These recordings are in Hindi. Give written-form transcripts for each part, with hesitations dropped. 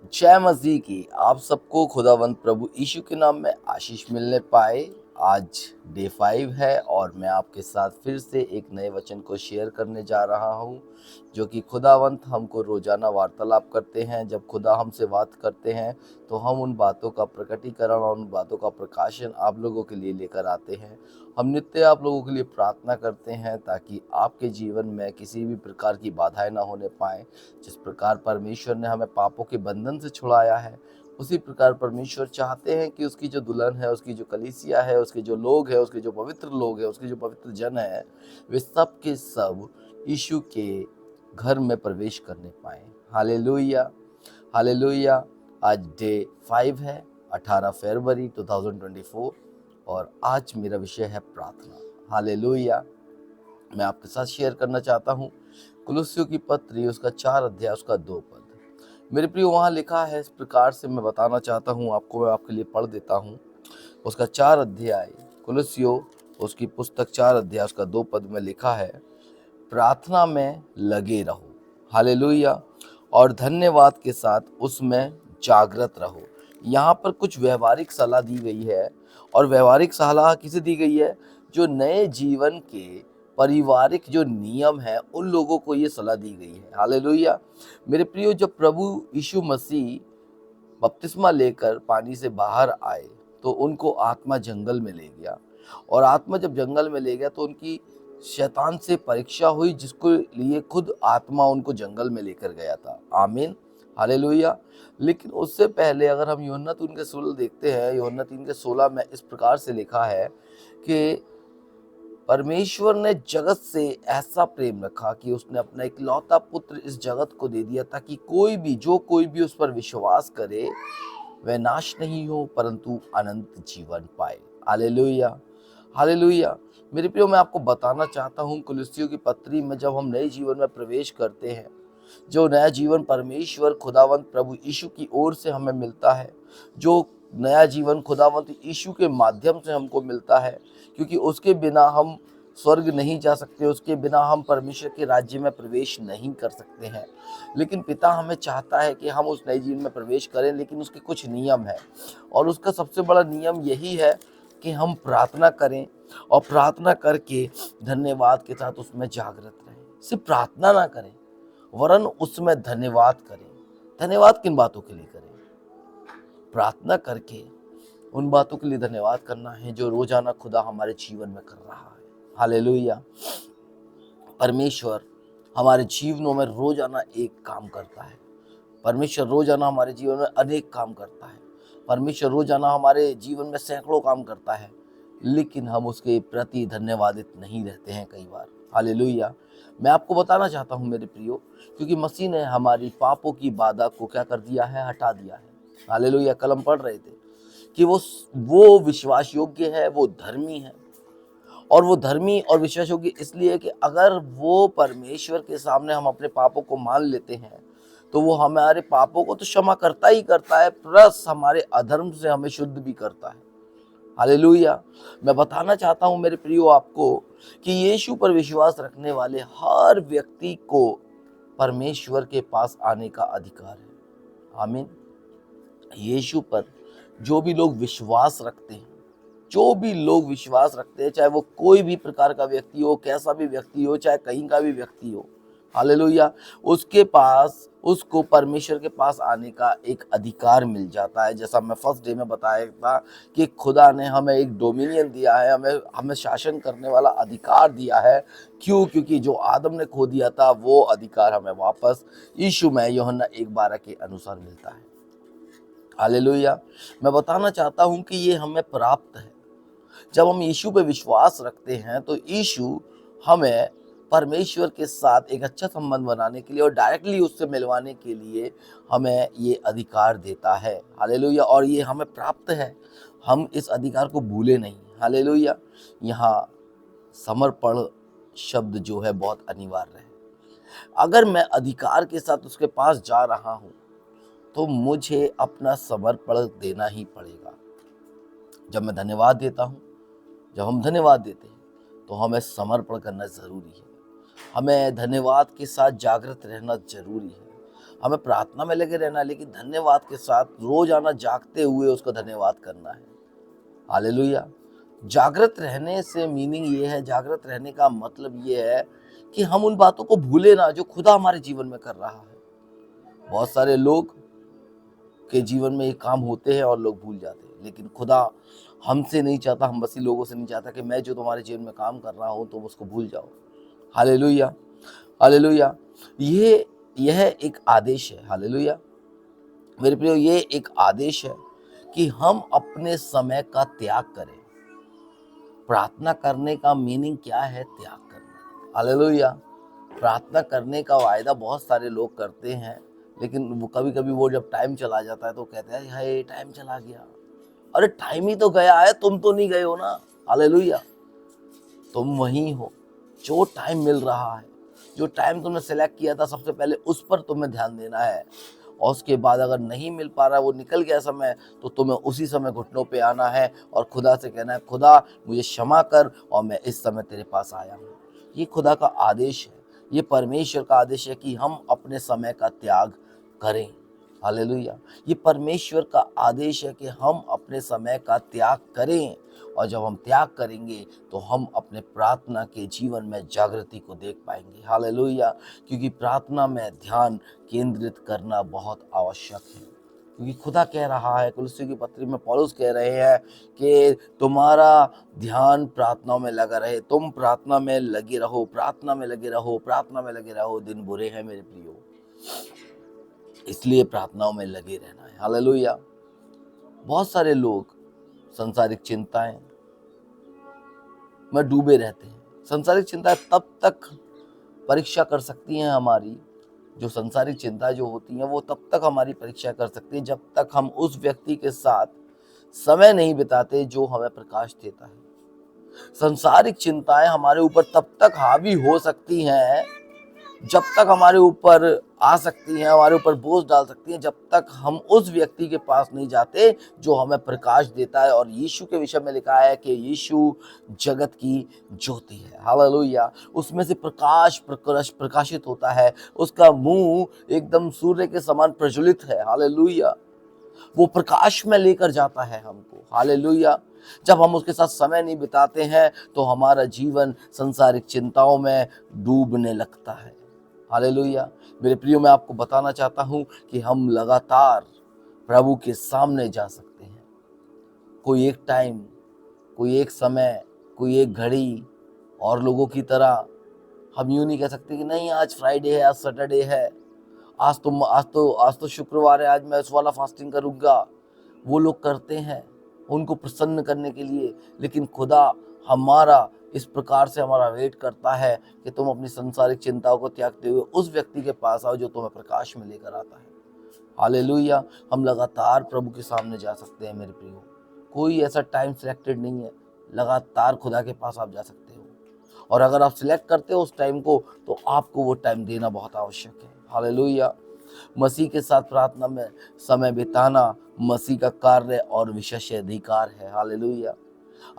जय मसीह की आप सबको खुदावंत प्रभु यीशु के नाम में आशीष मिलने पाए। आज डे 5 है और मैं आपके साथ फिर से एक नए वचन को शेयर करने जा रहा हूं, जो कि खुदावंत हमको रोजाना वार्तालाप करते हैं। जब खुदा हमसे बात करते हैं तो हम उन बातों का प्रकटीकरण और उन बातों का प्रकाशन आप लोगों के लिए लेकर आते हैं। हम नित्य आप लोगों के लिए प्रार्थना करते हैं ताकि आपके जीवन में किसी भी प्रकार की बाधाएं ना होने पाए। जिस प्रकार परमेश्वर ने हमें पापों के बंधन से छुड़ाया है, उसी प्रकार परमेश्वर चाहते हैं कि उसकी जो दुल्हन है, उसकी जो कलीसिया है, उसके जो लोग हैं, उसके जो पवित्र लोग हैं, उसके जो पवित्र जन है, वे सब के सब यीशु के घर में प्रवेश करने पाए। Hallelujah, hallelujah. आज डे 5 है, 18 फरवरी 2024, और आज मेरा विषय है प्रार्थना। हालेलुया। मैं आपके साथ शेयर करना चाहता हूँ कुलुस्सियों की पत्री, उसका 4 अध्याय, उसका 2 पद। मेरे प्रिय, वहाँ लिखा है इस प्रकार से, मैं बताना चाहता हूँ आपको, मैं आपके लिए पढ़ देता हूँ। उसका 4 अध्याय कुलुस्सियों, उसकी पुस्तक 4 अध्याय, उसका 2 पद में लिखा है, प्रार्थना में लगे रहो। हालेलुया। और धन्यवाद के साथ उसमें जागृत रहो। यहाँ पर कुछ व्यवहारिक सलाह दी गई है, और व्यवहारिक सलाह किसे दी गई है? जो नए जीवन के पारिवारिक जो नियम है, उन लोगों को ये सलाह दी गई है। हालेलुया। मेरे प्रियो, जब प्रभु यीशु मसीह बपतिस्मा लेकर पानी से बाहर आए तो उनको आत्मा जंगल में ले गया, और आत्मा जब जंगल में ले गया तो उनकी शैतान से परीक्षा हुई, जिसको लिए खुद आत्मा उनको जंगल में लेकर गया था। आमीन, हालेलुया। लेकिन उससे पहले अगर हम यूहन्ना 3 के 16 देखते हैं, यूहन्ना 3 के 16 में इस प्रकार से लिखा है कि परमेश्वर ने जगत से ऐसा प्रेम रखा कि उसने अपना इकलौता पुत्र इस जगत को दे दिया, ताकि कोई भी उस पर विश्वास करे वह नाश नहीं हो परंतु अनंत जीवन पाए। Hallelujah, hallelujah. मेरे प्रियो, मैं आपको बताना चाहता हूँ, कुलुस्सियों की पत्री में जब हम नए जीवन में प्रवेश करते हैं, जो नया जीवन परमेश्वर खुदावंत प्रभु यीशु की ओर से हमें मिलता है, जो नया जीवन खुदावंत यीशु के माध्यम से हमको मिलता है, क्योंकि उसके बिना हम स्वर्ग नहीं जा सकते, उसके बिना हम परमेश्वर के राज्य में प्रवेश नहीं कर सकते हैं। लेकिन पिता हमें चाहता है कि हम उस नए जीवन में प्रवेश करें, लेकिन उसके कुछ नियम हैं, और उसका सबसे बड़ा नियम यही है कि हम प्रार्थना करें, और प्रार्थना करके धन्यवाद के साथ उसमें जागृत रहें। सिर्फ प्रार्थना ना करें, वरन उसमें धन्यवाद करें। धन्यवाद किन बातों के लिए करें? प्रार्थना करके उन बातों के लिए धन्यवाद करना है जो रोजाना खुदा हमारे जीवन में कर रहा है। हालेलुया। परमेश्वर हमारे जीवनों में रोजाना एक काम करता है। परमेश्वर रोजाना हमारे जीवन में अनेक काम करता है। परमेश्वर रोजाना हमारे जीवन में सैकड़ों काम करता है, लेकिन हम उसके प्रति धन्यवादित नहीं रहते हैं कई बार। हालेलुया। मैं आपको बताना चाहता हूँ मेरे प्रियो, क्योंकि मसीह ने हमारी पापों की बाधा को क्या कर दिया है? हटा दिया है। हालेलुया। कल हम पढ़ रहे थे कि वो विश्वास योग्य है, वो धर्मी है, और वो धर्मी और विश्वास योग्य इसलिए है कि अगर वो परमेश्वर के सामने हम अपने पापों को मान लेते हैं तो वो हमारे पापों को तो क्षमा करता ही करता है, प्लस हमारे अधर्म से हमें शुद्ध भी करता है। हालेलुया। मैं बताना चाहता हूं मेरे प्रियो आपको कि यीशु पर विश्वास रखने वाले हर व्यक्ति को परमेश्वर के पास आने का अधिकार है। आमीन। यीशु पर जो भी लोग विश्वास रखते हैं, जो भी लोग विश्वास रखते हैं, चाहे वो कोई भी प्रकार का व्यक्ति हो, कैसा भी व्यक्ति हो, चाहे कहीं का भी व्यक्ति हो, हालेलुया, उसके पास, उसको परमेश्वर के पास आने का एक अधिकार मिल जाता है। जैसा मैं फर्स्ट डे में बताया था कि खुदा ने हमें एक डोमिनियन दिया है, हमें हमें शासन करने वाला अधिकार दिया है। क्यों? क्योंकि जो आदम ने खो दिया था, वो अधिकार हमें वापस यीशु में यूहन्ना 1:12 के अनुसार मिलता है। हालेलुया। मैं बताना चाहता हूं कि ये हमें प्राप्त है। जब हम यीशु पे विश्वास रखते हैं तो यीशु हमें परमेश्वर के साथ एक अच्छा संबंध बनाने के लिए और डायरेक्टली उससे मिलवाने के लिए हमें ये अधिकार देता है। हालेलुया। और ये हमें प्राप्त है, हम इस अधिकार को भूले नहीं। हालेलुया। यहाँ समर्पण शब्द जो है बहुत अनिवार्य है। अगर मैं अधिकार के साथ उसके पास जा रहा हूँ तो मुझे अपना समर्पण देना ही पड़ेगा। जब मैं धन्यवाद देता हूँ, जब हम धन्यवाद देते हैं तो हमें समर्पण करना ज़रूरी है। हमें धन्यवाद के साथ जागृत रहना ज़रूरी है। हमें प्रार्थना में लगे रहना है, लेकिन धन्यवाद के साथ रोजाना जागते हुए उसका धन्यवाद करना है। हालेलुया। जागृत रहने से मीनिंग ये है, जागृत रहने का मतलब ये है कि हम उन बातों को भूले ना जो खुदा हमारे जीवन में कर रहा है। बहुत सारे लोग के जीवन में ये काम होते हैं और लोग भूल जाते हैं, लेकिन खुदा हमसे नहीं चाहता, हम बसी लोगों से नहीं चाहता कि मैं जो तुम्हारे जीवन में काम कर रहा हूँ तुम उसको भूल जाओ। Hallelujah, hallelujah. यह एक आदेश है। हालेलुया मेरे प्रियो, ये एक आदेश है कि हम अपने समय का त्याग करें। प्रार्थना करने का मीनिंग क्या है? त्याग करना। हालेलुया। प्रार्थना करने का वायदा बहुत सारे लोग करते हैं, लेकिन वो कभी कभी वो जब टाइम चला जाता है तो कहते हैं हाय टाइम चला गया। अरे टाइम ही तो गया है, तुम तो नहीं गए हो ना। हालेलुया। तुम वहीं हो। जो टाइम मिल रहा है, जो टाइम तुमने सेलेक्ट किया था, सबसे पहले उस पर तुम्हें ध्यान देना है। और उसके बाद अगर नहीं मिल पा रहा, वो निकल गया समय, तो तुम्हें उसी समय घुटनों पे आना है और खुदा से कहना है खुदा मुझे क्षमा कर और मैं इस समय तेरे पास आया हूँ। ये खुदा का आदेश है, ये परमेश्वर का आदेश है कि हम अपने समय का त्याग करें। हालेलुया। ये परमेश्वर का आदेश है कि हम अपने समय का त्याग करें, और जब हम त्याग करेंगे तो हम अपने प्रार्थना के जीवन में जागृति को देख पाएंगे। हालेलुया। क्योंकि प्रार्थना में ध्यान केंद्रित करना बहुत आवश्यक है, क्योंकि खुदा कह रहा है, कुलुस्सियों की पत्री में पौलुस कह रहे हैं कि तुम्हारा ध्यान प्रार्थना में लगा रहे। तुम प्रार्थना में लगे रहो, प्रार्थना में लगे रहो, प्रार्थना में लगे रहो। दिन बुरे हैं मेरे प्रियो, इसलिए प्रार्थनाओं में लगे रहना है। हालेलुया। बहुत सारे लोग संसारिक चिंताएं में डूबे रहते हैं। संसारिक चिंताएं तब तक परीक्षा कर सकती हैं हमारी, जो संसारिक चिंताएं जो होती हैं वो तब तक हमारी परीक्षा कर सकती है जब तक हम उस व्यक्ति के साथ समय नहीं बिताते जो हमें प्रकाश देता है। संसारिक चिंताएं हमारे ऊपर तब तक हावी हो सकती हैं, जब तक हमारे ऊपर आ सकती हैं, हमारे ऊपर बोझ डाल सकती हैं, जब तक हम उस व्यक्ति के पास नहीं जाते जो हमें प्रकाश देता है। और यीशु के विषय में लिखा है कि यीशु जगत की ज्योति है। हालेलुया। उसमें से प्रकाशित होता है, उसका मुंह एकदम सूर्य के समान प्रज्वलित है। हालेलुया। वो प्रकाश में लेकर जाता है हमको। हालेलुया। जब हम उसके साथ समय नहीं बिताते हैं तो हमारा जीवन संसारिक चिंताओं में डूबने लगता है। हालेलुया। मेरे प्रियो, मैं आपको बताना चाहता हूं कि हम लगातार प्रभु के सामने जा सकते हैं। कोई एक टाइम, कोई एक समय, कोई एक घड़ी, और लोगों की तरह हम यूं नहीं कह सकते कि नहीं आज फ्राइडे है, आज सैटरडे है, आज तो शुक्रवार है, आज मैं इस वाला फास्टिंग करूंगा। वो लोग करते हैं उनको प्रसन्न करने के लिए, लेकिन खुदा हमारा इस प्रकार से हमारा वेट करता है कि तुम अपनी संसारिक चिंताओं को त्यागते हुए उस व्यक्ति के पास आओ जो तुम्हें प्रकाश में लेकर आता है। हालेलुया। हम लगातार प्रभु के सामने जा सकते हैं मेरे प्रियो। कोई ऐसा टाइम सिलेक्टेड नहीं है, लगातार खुदा के पास आप जा सकते हो। और अगर आप सिलेक्ट करते हो उस टाइम को, तो आपको वो टाइम देना बहुत आवश्यक है। हालेलुया। मसीह के साथ प्रार्थना में समय बिताना मसीह का कार्य और विशेष अधिकार है। हालेलुया।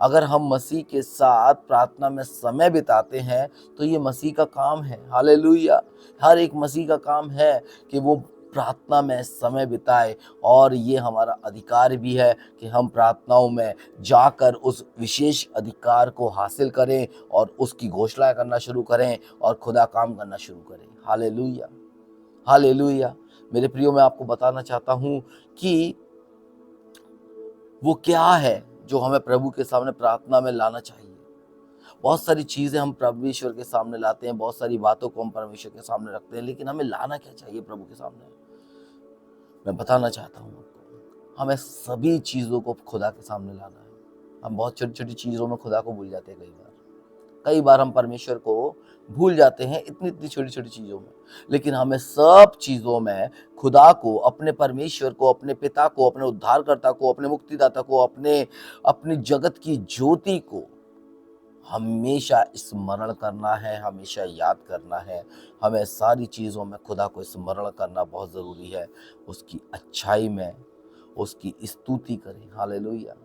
अगर हम मसीह के साथ प्रार्थना में समय बिताते हैं तो ये मसीह का काम है। हालेलुया। हर एक मसीह का काम है कि वो प्रार्थना में समय बिताए, और ये हमारा अधिकार भी है कि हम प्रार्थनाओं में जाकर उस विशेष अधिकार को हासिल करें और उसकी घोषणा करना शुरू करें और खुदा काम करना शुरू करें। Hallelujah, hallelujah. मेरे प्रियो, मैं आपको बताना चाहता हूं कि वो क्या है जो हमें प्रभु के सामने प्रार्थना में लाना चाहिए। बहुत सारी चीजें हम परमेश्वर के सामने लाते हैं, बहुत सारी बातों को हम परमेश्वर के सामने रखते हैं, लेकिन हमें लाना क्या चाहिए प्रभु के सामने? मैं बताना चाहता हूँ आपको, हमें सभी चीजों को खुदा के सामने लाना है। हम बहुत छोटी छोटी चीजों में खुदा को भूल जाते हैं। कई बार हम परमेश्वर को भूल जाते हैं इतनी इतनी छोटी छोटी चीजों में, लेकिन हमें सब चीजों में खुदा को, अपने परमेश्वर को, अपने पिता को, अपने उद्धारकर्ता को, अपने मुक्तिदाता को, अपनी जगत की ज्योति को हमेशा स्मरण करना है, हमेशा याद करना है। हमें सारी चीजों में खुदा को स्मरण करना बहुत जरूरी है। उसकी अच्छाई में उसकी स्तुति करें। हालेलुया।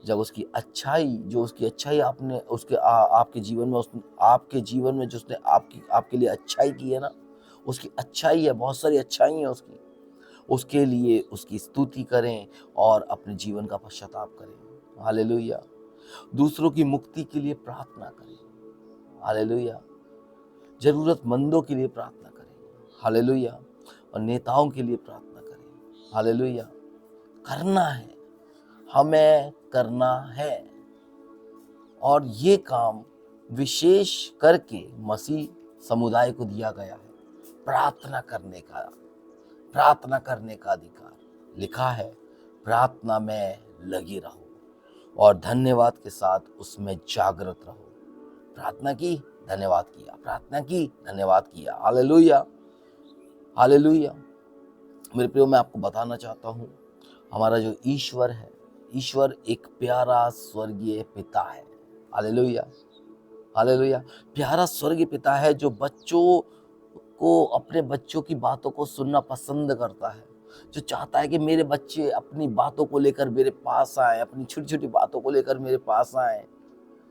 जब उसकी अच्छाई आपने आपके जीवन में, आपके जीवन में जो उसने आपके लिए अच्छाई की है ना, उसकी अच्छाई है, बहुत सारी अच्छाई है उसकी। उसके लिए उसकी स्तुति करें और अपने जीवन का पश्चाताप करें। हालेलुया। दूसरों की मुक्ति के लिए प्रार्थना करें। हालेलुया। जरूरतमंदों के लिए प्रार्थना करें। हालेलुया। और नेताओं के लिए प्रार्थना करें। हालेलुया। करना है, हमें करना है। और ये काम विशेष करके मसीह समुदाय को दिया गया है, प्रार्थना करने का, प्रार्थना करने का अधिकार। लिखा है, प्रार्थना में लगे रहो और धन्यवाद के साथ उसमें जागृत रहो। प्रार्थना की, धन्यवाद किया, प्रार्थना की, धन्यवाद किया। Hallelujah, hallelujah. मेरे प्रियो, मैं आपको बताना चाहता हूँ, हमारा जो ईश्वर है, ईश्वर एक प्यारा स्वर्गीय पिता है। Hallelujah, hallelujah. प्यारा स्वर्गीय पिता है जो बच्चों को, अपने बच्चों की बातों को सुनना पसंद करता है, जो चाहता है कि मेरे बच्चे अपनी बातों को लेकर मेरे पास आए, अपनी छोटी छोटी बातों को लेकर मेरे पास आए।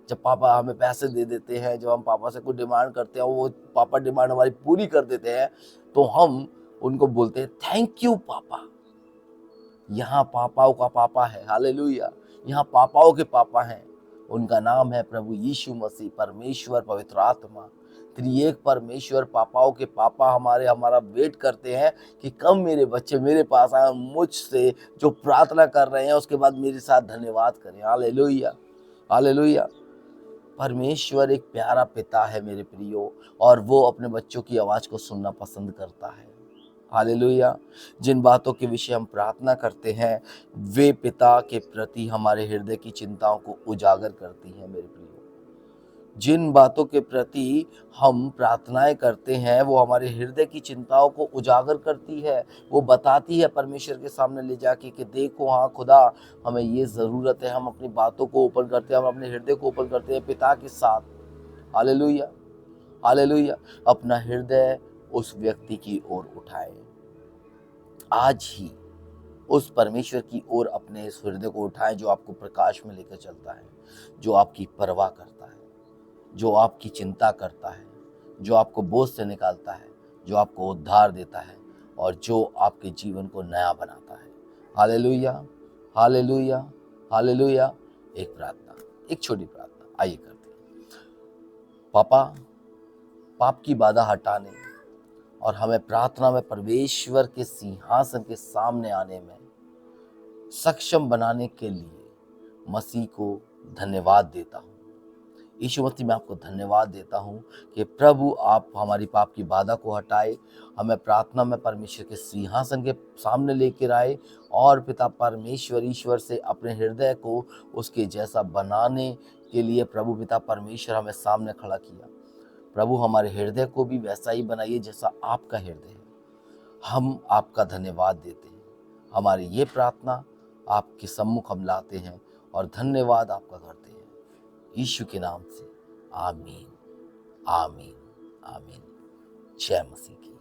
जब पापा हमें पैसे दे देते हैं, जब हम पापा से कुछ डिमांड करते हैं, वो पापा डिमांड हमारी पूरी कर देते हैं, तो हम उनको बोलते हैं थैंक यू पापा। यहाँ पापाओं का पापा है। हालेलुया। यहाँ पापाओं के पापा हैं। उनका नाम है प्रभु यीशु मसीह, परमेश्वर, पवित्र आत्मा, त्रिएक परमेश्वर। पापाओं के पापा हमारा वेट करते हैं कि कब मेरे बच्चे मेरे पास आए, मुझसे जो प्रार्थना कर रहे हैं उसके बाद मेरे साथ धन्यवाद करें। Hallelujah, hallelujah. परमेश्वर एक प्यारा पिता है मेरे प्रियो, और वो अपने बच्चों की आवाज को सुनना पसंद करता है। हालेलुया। जिन बातों के विषय हम प्रार्थना करते हैं, वे पिता के प्रति हमारे हृदय की चिंताओं को उजागर करती हैं मेरे प्रियो। जिन बातों के प्रति हम प्रार्थनाएं करते हैं, वो हमारे हृदय की चिंताओं को उजागर करती है। वो बताती है परमेश्वर के सामने ले जाके कि देखो, हाँ खुदा, हमें ये ज़रूरत है। हम अपनी बातों को ओपन करते हैं, हम अपने हृदय को ओपन करते हैं पिता के साथ। Hallelujah, hallelujah. अपना हृदय उस व्यक्ति की ओर उठाएं। आज ही उस परमेश्वर की ओर अपने इस हृदय को उठाएं जो आपको प्रकाश में लेकर चलता है, जो आपकी परवाह करता है, जो आपकी चिंता करता है, जो आपको बोझ से निकालता है, जो आपको उद्धार देता है और जो आपके जीवन को नया बनाता है। Hallelujah, hallelujah, hallelujah. एक प्रार्थना, एक छोटी प्रार्थना आइए करते हैं। पापा, पाप की बाधा हटाने और हमें प्रार्थना में परमेश्वर के सिंहासन के सामने आने में सक्षम बनाने के लिए मसीह को धन्यवाद देता हूँ। यीशु मसीह, मैं आपको धन्यवाद देता हूँ कि प्रभु आप हमारी पाप की बाधा को हटाए, हमें प्रार्थना में परमेश्वर के सिंहासन के सामने लेकर आए और पिता परमेश्वर ईश्वर से अपने हृदय को उसके जैसा बनाने के लिए प्रभु पिता परमेश्वर हमें सामने खड़ा किया। प्रभु, हमारे हृदय को भी वैसा ही बनाइए जैसा आपका हृदय है। हम आपका धन्यवाद देते हैं। हमारी ये प्रार्थना आपके सम्मुख हम लाते हैं और धन्यवाद आपका करते हैं, यीशु के नाम से। आमीन, आमीन, आमीन। जय मसीह की।